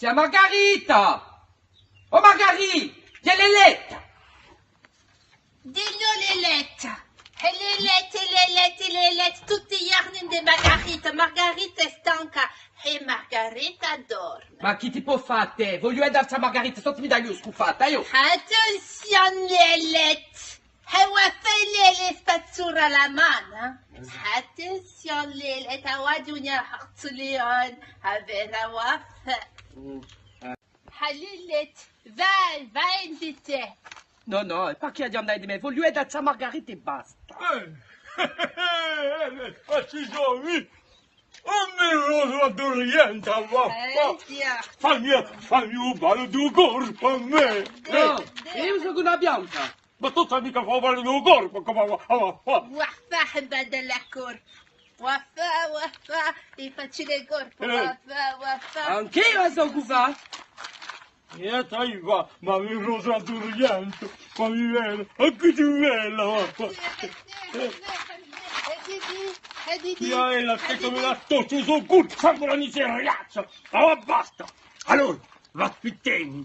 Tiens, Margarita! Oh, Marguerite! Viens les lettres! Dillo le lettere. E le lettere, tutti gli giorni di Margarita. Margarita è stanca e Margarita dorme. Ma chi ti può fare a te? Voglio andarci a Margarita, sottimi da io scufata, io! Attenzione le lettere. E vuoi fare le spazzure alla mano? Attenzione le lettere. Wadunia hartleon. Avera waffe. Halilet, vai in te. No, è pas che andiamo di me, voglio andarci a Margarita e basta. Ci sono lì. Non mi addormenta, fammi un ballo di corpo a me. No, io sono una bianca. Ma tu sai mica fare un corpo, come va? Waffa della corpo. Waffa, il facile corpo. Waffa. Anch'io sono cufa. E sai va, ma mi rosa addormenta, fammi bene, anche tu bella, Io è la che come la toccio sul culo, sangue la miseria, ma basta. Allora, aspettiamo,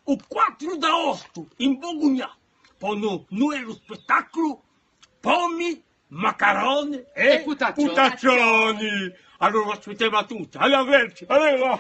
o 4 d'agosto in Bogugnà, fanno noi lo spettacolo, pommi, macaroni e putaccioni. Allora aspettiamo tutti, alla verce, allora,